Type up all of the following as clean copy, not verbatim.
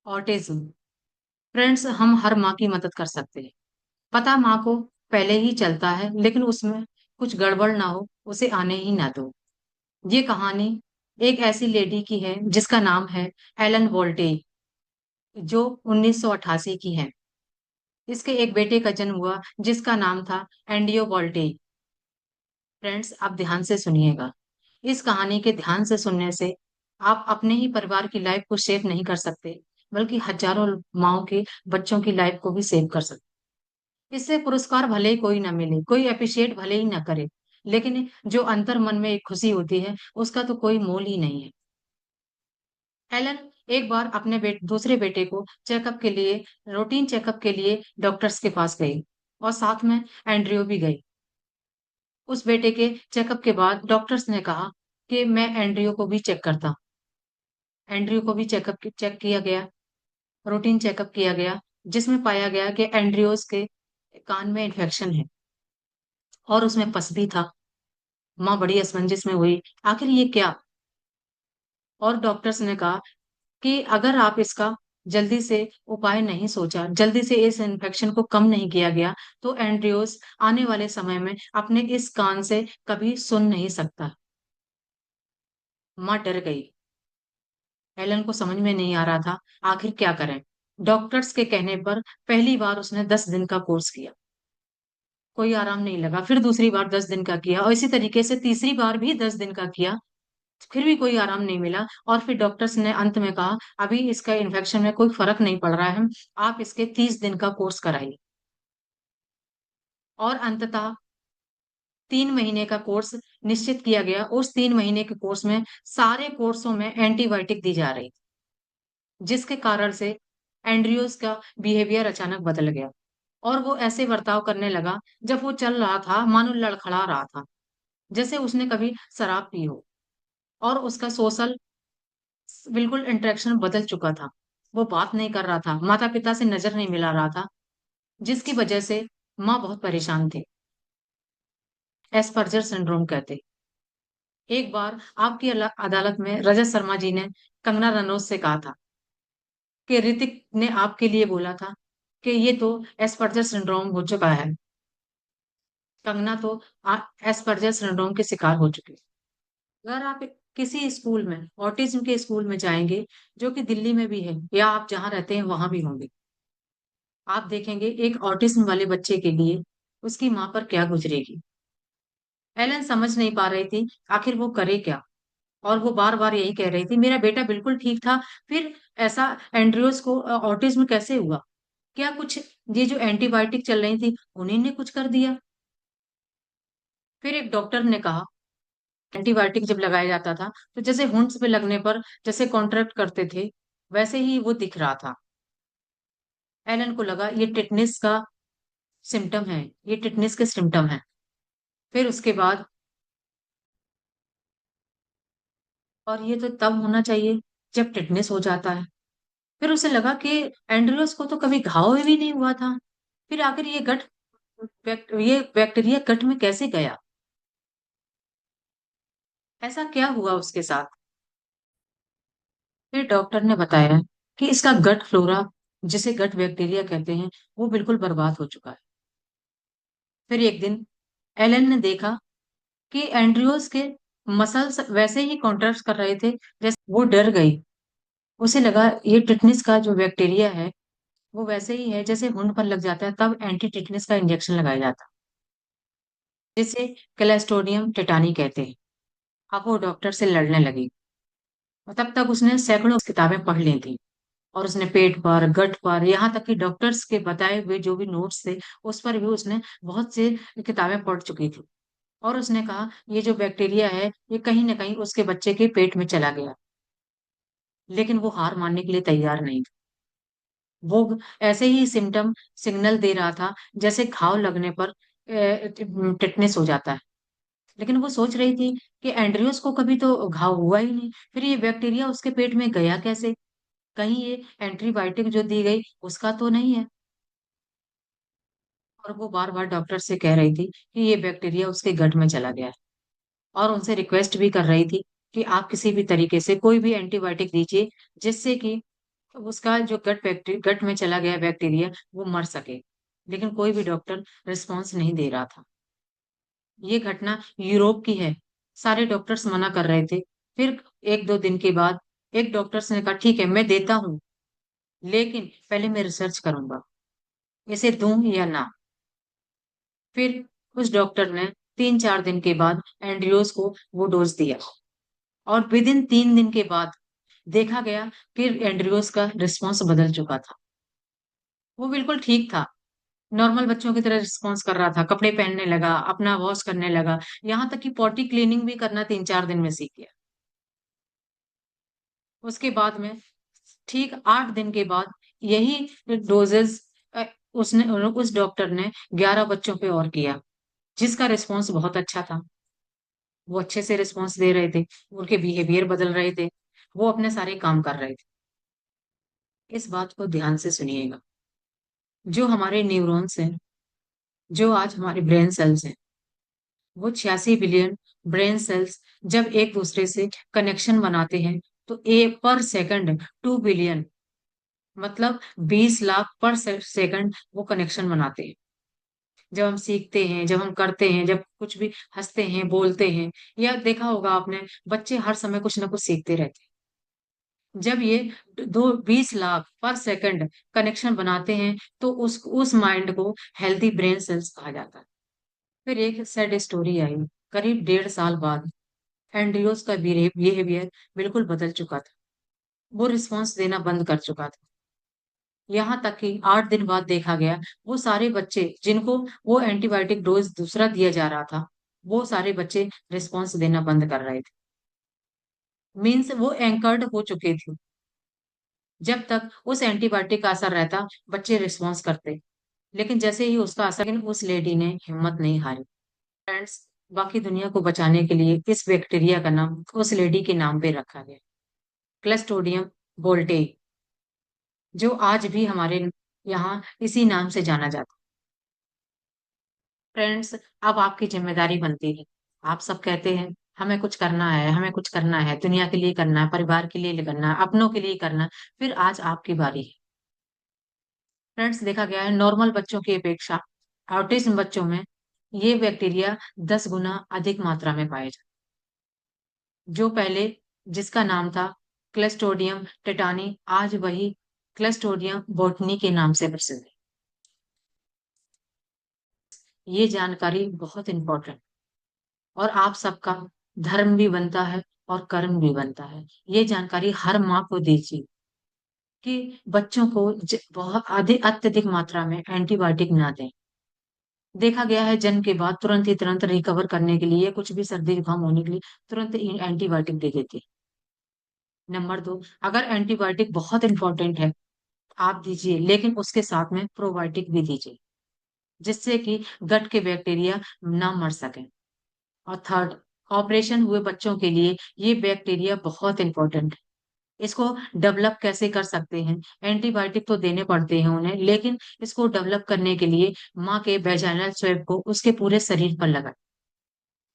Autism. Friends, हम हर माँ की मदद कर सकते हैं। पता माँ को पहले ही चलता है, लेकिन उसमें कुछ गड़बड़ ना हो, उसे आने ही ना दो। ये कहानी एक ऐसी लेडी की है जिसका नाम है एलन वोल्टे, जो 1988 की है। इसके एक बेटे का जन्म हुआ जिसका नाम था एंडियो वोल्टे। फ्रेंड्स, आप ध्यान से सुनिएगा। इस कहानी के ध्यान से सुनने से आप अपने ही परिवार की लाइफ को सेव नहीं कर सकते, बल्कि हजारों माओ के बच्चों की लाइफ को भी सेव कर सकते। इससे पुरस्कार भले ही कोई ना मिले, कोई अप्रिशिएट भले ही ना करे, लेकिन जो अंतर मन में एक खुशी होती है, उसका तो कोई मोल ही नहीं है। हेलन एक बार अपने दूसरे बेटे को चेकअप के लिए, रूटीन चेकअप के लिए डॉक्टर्स के पास गई, और साथ में एंड्रयू भी गई। उस बेटे के चेकअप के बाद डॉक्टर्स ने कहा कि मैं एंड्रयू को भी चेक करता। एंड्रयू को भी चेक किया गया, रूटीन चेकअप किया गया, जिसमें पाया गया कि एंड्रयूस के कान में इन्फेक्शन है और उसमें पस भी था। माँ बड़ी असमंजस में हुई, आखिर ये क्या। और डॉक्टर्स ने कहा कि अगर आप इसका जल्दी से उपाय नहीं सोचा, जल्दी से इस इन्फेक्शन को कम नहीं किया गया, तो एंड्रयूस आने वाले समय में अपने इस कान से कभी सुन नहीं सकता। माँ डर गई। एलन को समझ में नहीं आ रहा था आखिर क्या करें। डॉक्टर्स के कहने पर पहली बार उसने 10 दिन का कोर्स किया। कोई आराम नहीं लगा। फिर दूसरी बार 10 दिन का किया, और इसी तरीके से तीसरी बार भी 10 दिन का किया। फिर भी कोई आराम नहीं मिला, और फिर डॉक्टर्स ने अंत में कहा अभी इसका इन्फेक्शन में कोई फर्क नहीं पड़ रहा है, आप इसके 30 दिन का कोर्स कराइए। और अंततः 3 महीने का कोर्स निश्चित किया गया। उस 3 महीने के कोर्स में सारे कोर्सों में एंटीबायोटिक दी जा रही थी, जिसके कारण से एंड्रयूस का बिहेवियर अचानक बदल गया, और वो ऐसे बर्ताव करने लगा जब वो चल रहा था मानो लड़खड़ा रहा था, जैसे उसने कभी शराब पी हो। और उसका सोशल बिल्कुल इंटरेक्शन बदल चुका था। वो बात नहीं कर रहा था, माता पिता से नजर नहीं मिला रहा था, जिसकी वजह से माँ बहुत परेशान थी। एस्पर्जर सिंड्रोम कहते। एक बार आपकी अदालत में रजत शर्मा जी ने कंगना रनौत से कहा था कि ऋतिक ने आपके लिए बोला था कि ये तो एस्पर्जर सिंड्रोम हो चुका है। कंगना तो एस्पर्जर सिंड्रोम के शिकार हो चुकी है। अगर आप किसी स्कूल में, ऑटिज्म के स्कूल में जाएंगे, जो कि दिल्ली में भी है, या आप जहाँ रहते हैं वहां भी होंगे, आप देखेंगे एक ऑटिज्म वाले बच्चे के लिए उसकी माँ पर क्या गुजरेगी। एलन समझ नहीं पा रही थी आखिर वो करे क्या, और वो बार बार यही कह रही थी मेरा बेटा बिल्कुल ठीक था, फिर ऐसा एंड्रियोस को ऑटिज्म कैसे हुआ। क्या कुछ ये जो एंटीबायोटिक चल रही थी उन्हीं ने कुछ कर दिया। फिर एक डॉक्टर ने कहा एंटीबायोटिक जब लगाया जाता था तो जैसे होंठ पे लगने पर जैसे कॉन्ट्रैक्ट करते थे, वैसे ही वो दिख रहा था। एलन को लगा ये टिटनेस का सिम्टम है, ये टिटनेस के सिम्टम है। फिर उसके बाद, और ये तो तब होना चाहिए जब टिटनेस हो जाता है। फिर उसे लगा कि एंड्रियोस को तो कभी घाव भी नहीं हुआ था, फिर आखिर ये बैक्टीरिया गट में कैसे गया। ऐसा क्या हुआ उसके साथ। फिर डॉक्टर ने बताया कि इसका गट फ्लोरा, जिसे गट बैक्टीरिया कहते हैं, वो बिल्कुल बर्बाद हो चुका है। फिर एक दिन एलन ने देखा कि एंड्रियोस के मसल्स वैसे ही कॉन्ट्रैक्ट कर रहे थे जैसे। वो डर गई। उसे लगा ये टिटनेस का जो बैक्टीरिया है वो वैसे ही है जैसे होंठ पर लग जाता है तब एंटी टिटनेस का इंजेक्शन लगाया जाता है, जिसे क्लेस्टोडियम टेटानी कहते हैं। अब वो डॉक्टर से लड़ने लगी, और तब तक उसने सैकड़ों किताबें पढ़ ली थी, और उसने पेट पर, गट पर, यहाँ तक कि डॉक्टर्स के बताए हुए जो भी नोट्स थे उस पर भी उसने बहुत से किताबें पढ़ चुकी थी। और उसने कहा ये जो बैक्टीरिया है ये कहीं ना कहीं उसके बच्चे के पेट में चला गया। लेकिन वो हार मानने के लिए तैयार नहीं था। वो ऐसे ही सिम्टम सिग्नल दे रहा था जैसे घाव लगने पर टिटनेस हो जाता है। लेकिन वो सोच रही थी कि एंड्रियोस को कभी तो घाव हुआ ही नहीं, फिर ये बैक्टीरिया उसके पेट में गया कैसे। कहीं ये एंटीबायोटिक जो दी गई उसका तो नहीं है। और वो बार बार डॉक्टर से कह रही थी कि ये बैक्टीरिया उसके गट में चला गया है, और उनसे रिक्वेस्ट भी कर रही थी कि आप किसी भी तरीके से कोई भी एंटीबायोटिक दीजिए, जिससे कि तो उसका जो गट में चला गया बैक्टीरिया वो मर सके, लेकिन कोई भी डॉक्टर रिस्पॉन्स नहीं दे रहा था। ये घटना यूरोप की है। सारे डॉक्टर्स मना कर रहे थे। फिर 1-2 दिन के बाद एक डॉक्टर्स ने कहा ठीक है मैं देता हूँ, लेकिन पहले मैं रिसर्च करूंगा, इसे दूं या ना। फिर उस डॉक्टर ने 3-4 दिन के बाद एंड्रयूस को वो डोज दिया, और विद इन 3 दिन के बाद देखा गया फिर एंड्रयूस का रिस्पॉन्स बदल चुका था। वो बिल्कुल ठीक था, नॉर्मल बच्चों की तरह रिस्पॉन्स कर रहा था, कपड़े पहनने लगा, अपना वॉश करने लगा, यहाँ तक कि पॉटी क्लीनिंग भी करना 3-4 दिन में सीख गया। उसके बाद में ठीक 8 दिन के बाद यही डोजेस उसने उस डॉक्टर ने 11 बच्चों पे और किया, जिसका रिस्पॉन्स बहुत अच्छा था। वो अच्छे से रिस्पॉन्स दे रहे थे, उनके बिहेवियर बदल रहे थे, वो अपने सारे काम कर रहे थे। इस बात को ध्यान से सुनिएगा। जो हमारे न्यूरॉन्स हैं, जो आज हमारे ब्रेन सेल्स हैं, वो 86 बिलियन ब्रेन सेल्स जब एक दूसरे से कनेक्शन बनाते हैं, तो एक पर सेकंड 2 बिलियन, मतलब 20 लाख पर सेकंड वो कनेक्शन बनाते हैं। जब हम सीखते हैं, जब हम करते हैं, जब कुछ भी हंसते हैं, बोलते हैं, या देखा होगा आपने, बच्चे हर समय कुछ ना कुछ सीखते रहते हैं। जब ये दो 20 लाख पर सेकंड कनेक्शन बनाते हैं, तो उस माइंड को हेल्दी ब्रेन सेल्स कहा जाता है। फिर एक सैड स्टोरी आई, करीब 1.5 साल बाद एंड्रियोस का बिहेवियर बिल्कुल बदल चुका था। वो रिस्पॉन्स देना बंद कर चुका था। यहाँ तक कि 8 दिन बाद देखा गया, वो सारे बच्चे जिनको वो एंटीबायोटिक डोज दूसरा दिया जा रहा था, वो सारे बच्चे रिस्पॉन्स देना बंद कर रहे थे। मीन्स वो एंकर्ड हो चुके थे। जब तक उस एंटीबायोटिक का असर रहता, बच्चे रिस्पॉन्स करते, लेकिन जैसे ही उसका असर, लेकिन उस लेडी ने हिम्मत नहीं हारी। फ्रेंड्स, बाकी दुनिया को बचाने के लिए इस बैक्टीरिया का नाम उस लेडी के नाम पे रखा गया, क्लस्टोडियम बोल्टे, जो आज भी हमारे यहाँ इसी नाम से जाना जाता है। फ्रेंड्स, अब आपकी जिम्मेदारी बनती है। आप सब कहते हैं हमें कुछ करना है, हमें कुछ करना है, दुनिया के लिए करना है, परिवार के लिए करना है, अपनों के लिए करना है। फिर आज आपकी बारी है। फ्रेंड्स, देखा गया है नॉर्मल बच्चों की अपेक्षा ऑटिज्म बच्चों में ये बैक्टीरिया 10 गुना अधिक मात्रा में पाए जाते, जो पहले जिसका नाम था क्लस्टोडियम टेटानी, आज वही क्लस्टोडियम बोटनी के नाम से प्रसिद्ध है। ये जानकारी बहुत इंपॉर्टेंट, और आप सबका धर्म भी बनता है और कर्म भी बनता है। ये जानकारी हर माँ को दीजिए कि बच्चों को बहुत अधिक अत्यधिक मात्रा में एंटीबायोटिक ना दें। देखा गया है जन्म के बाद तुरंत रिकवर करने के लिए, कुछ भी सर्दी जुकाम होने के लिए तुरंत एंटीबायोटिक दे देते हैं। नंबर 2, अगर एंटीबायोटिक बहुत इंपॉर्टेंट है, आप दीजिए, लेकिन उसके साथ में प्रोबायोटिक भी दीजिए, जिससे कि गट के बैक्टीरिया ना मर सके। और थर्ड, ऑपरेशन हुए बच्चों के लिए ये बैक्टीरिया बहुत इंपॉर्टेंट है। इसको डेवलप कैसे कर सकते हैं? एंटीबायोटिक तो देने पड़ते हैं उन्हें, लेकिन इसको डेवलप करने के लिए माँ के वेजाइनल स्वेब को उसके पूरे शरीर पर लगाएं।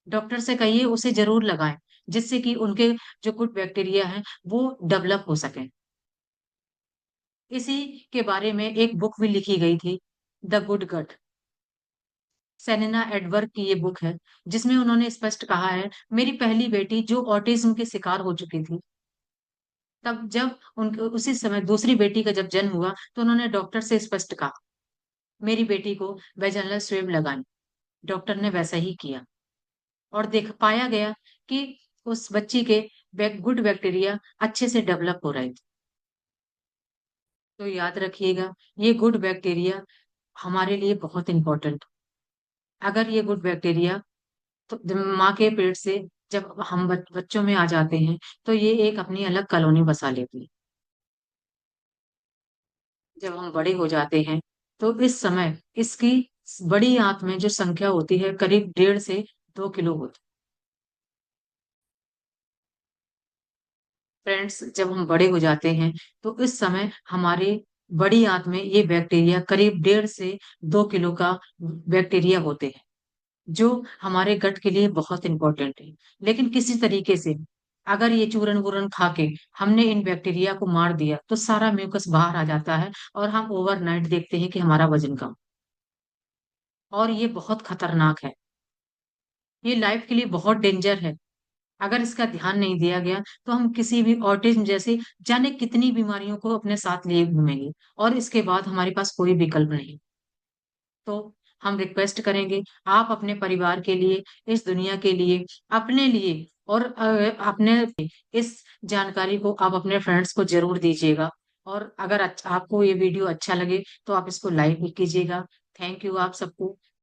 डॉक्टर से कहिए उसे जरूर लगाएं, जिससे कि उनके जो गुड बैक्टीरिया हैं वो डेवलप हो सके। इसी के बारे में एक बुक भी लिखी गई थी, द गुड गट। सेलिना एडवर्क की ये बुक है, जिसमें उन्होंने स्पष्ट कहा है, मेरी पहली बेटी जो ऑटिज्म की शिकार हो चुकी थी, तब जब उनके उसी समय दूसरी बेटी का जब जन्म हुआ, तो उन्होंने डॉक्टर से स्पष्ट कहा मेरी बेटी को वेजाइनल स्वेब लगाएं। डॉक्टर ने वैसा ही किया, और देख पाया गया कि उस बच्ची के गुड बैक्टीरिया अच्छे से डेवलप हो रहे थे। तो याद रखिएगा, ये गुड बैक्टीरिया हमारे लिए बहुत इंपॉर्टेंट। अगर ये गुड बैक्टीरिया तो माँ के पेट से जब हम बच्चों में आ जाते हैं, तो ये एक अपनी अलग कॉलोनी बसा लेती है। जब हम बड़े हो जाते हैं, तो इस समय इसकी बड़ी आंत में जो संख्या होती है करीब 1.5 से 2 किलो होती है। फ्रेंड्स, जब हम बड़े हो जाते हैं, तो इस समय हमारे बड़ी आंत में ये बैक्टीरिया करीब 1.5 से 2 किलो का बैक्टीरिया होते हैं, जो हमारे गट के लिए बहुत इंपॉर्टेंट है। लेकिन किसी तरीके से अगर ये चूरन वूरन खा के हमने इन बैक्टीरिया को मार दिया तो सारा म्यूकस बाहर आ जाता है और हम ओवरनाइट देखते हैं कि हमारा वजन कम। और ये बहुत खतरनाक है। ये लाइफ के लिए बहुत डेंजर है। अगर इसका ध्यान नहीं दिया गया तो हम किसी भी ऑटिज्म जैसे जाने कितनी बीमारियों को अपने साथ लिए घूमेंगे और इसके बाद हमारे पास कोई विकल्प नहीं। तो हम रिक्वेस्ट करेंगे, आप अपने परिवार के लिए, इस दुनिया के लिए, अपने लिए और अपने इस जानकारी को आप अपने फ्रेंड्स को ज़रूर दीजिएगा। और अगर आपको ये वीडियो अच्छा लगे तो आप इसको लाइक भी कीजिएगा। थैंक यू आप सबको।